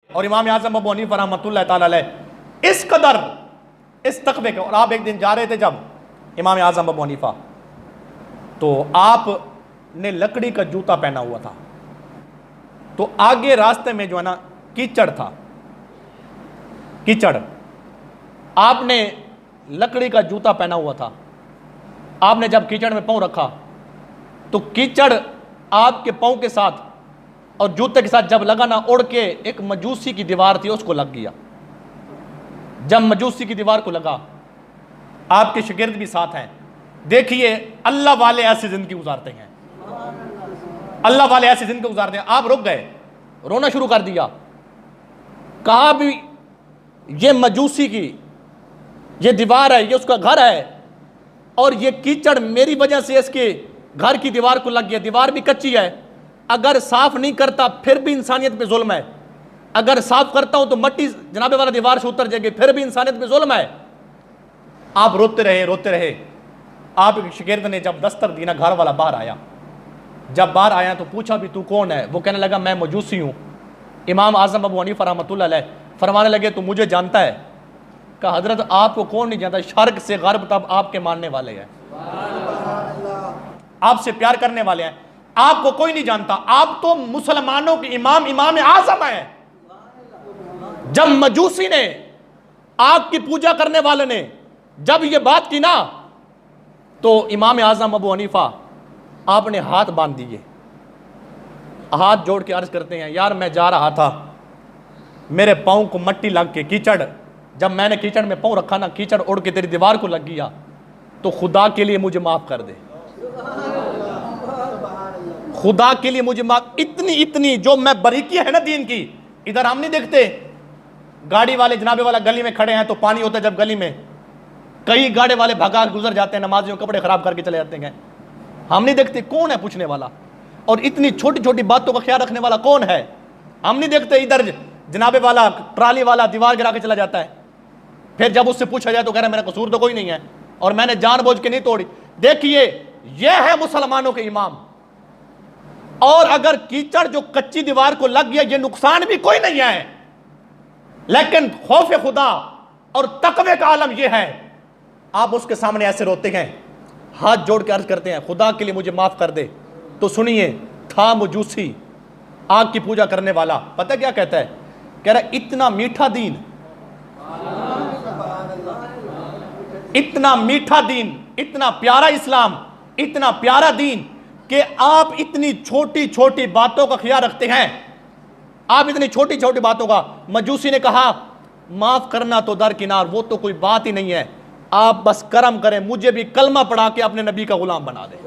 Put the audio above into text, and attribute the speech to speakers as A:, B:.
A: और इमाम आज़म अबू हनीफा रहमतुल्लाह ताला अलैह इस कदर इस तकवे के। और आप एक दिन जा रहे थे जब इमाम आज़म अबू हनीफा, तो आपने लकड़ी का जूता पहना हुआ था, तो आगे रास्ते में जो है ना कीचड़ था, कीचड़, आपने लकड़ी का जूता पहना हुआ था, आपने जब कीचड़ में पाँव रखा तो कीचड़ आपके पाँव के साथ और जूते के साथ जब लगा ना, उड़ के एक मजूसी की दीवार थी उसको लग गया। जब मजूसी की दीवार को लगा, आपके शागिर्द भी साथ हैं, देखिए अल्लाह वाले ऐसी जिंदगी गुजारते हैं, अल्लाह वाले ऐसी जिंदगी गुजारते हैं। आप रुक गए, रोना शुरू कर दिया, कहा भी ये मजूसी की ये दीवार है, ये उसका घर है, और ये कीचड़ मेरी वजह से इसके घर की दीवार को लग गया। दीवार भी कच्ची है, अगर साफ नहीं करता फिर भी इंसानियत पे जुल्म है, अगर साफ करता हूं तो मट्टी जनाबे वाला दीवार से उतर जाएगी, फिर भी इंसानियत पे जुल्म है। आप रोते रहे, रोते रहे। आप शागिर्द ने जब दस्तक दी ना, घर वाला बाहर आया, जब बाहर आया तो पूछा भी तू कौन है? वो कहने लगा मैं मजूसी हूं। इमाम आज़म अबू हनीफा रहमतुल्लाह अलैह फरमाने लगे तू मुझे जानता है? कहा हजरत आपको कौन नहीं जानता, शर्क से गर्ब तब आपके मानने वाले हैं, आपसे प्यार करने वाले हैं, आपको कोई नहीं जानता, आप तो मुसलमानों के इमाम, इमाम आज़म है। जब मजूसी ने, आग की पूजा करने वाले ने जब ये बात की ना, तो इमाम आज़म अबू हनीफा आपने हाथ बांध दिए, हाथ जोड़ के अर्ज करते हैं यार मैं जा रहा था, मेरे पाँव को मट्टी लग के कीचड़, जब मैंने कीचड़ में पाँव रखा ना, कीचड़ उड़ के तेरी दीवार को लग गया, तो खुदा के लिए मुझे माफ कर दे, खुदा के लिए मुझे माफ। इतनी इतनी जो मैं बारीकी है ना दीन की, इधर हम नहीं देखते गाड़ी वाले जनाबे वाला गली में खड़े हैं तो पानी होता है, जब गली में कई गाड़ी वाले भगा गुजर जाते हैं, नमाजियों कपड़े खराब करके चले जाते हैं, हम नहीं देखते कौन है पूछने वाला, और इतनी छोटी छोटी बातों का ख्याल रखने वाला कौन है, हम नहीं देखते। इधर जनाबे वाला ट्राली वाला दीवार गिरा के चला जाता है, फिर जब उससे पूछा जाए तो कह रहा है मेरा कसूर तो कोई नहीं है और मैंने जानबूझ के नहीं तोड़ी। देखिए यह है मुसलमानों के इमाम। और अगर कीचड़ जो कच्ची दीवार को लग गया, ये नुकसान भी कोई नहीं है, लेकिन खौफ खुदा और तकवे का आलम यह है, आप उसके सामने ऐसे रोते हैं, हाथ जोड़ के अर्ज करते हैं खुदा के लिए मुझे माफ कर दे। तो सुनिए, था मजूसी आग की पूजा करने वाला, पता क्या कहता है? कह रहा इतना मीठा दीन, इतना मीठा दीन, इतना प्यारा इस्लाम, इतना प्यारा दीन कि आप इतनी छोटी छोटी बातों का ख्याल रखते हैं, आप इतनी छोटी छोटी बातों का। मजूसी ने कहा माफ करना तो दरकिनार, वो तो कोई बात ही नहीं है, आप बस करम करें, मुझे भी कलमा पढ़ा के अपने नबी का गुलाम बना दें।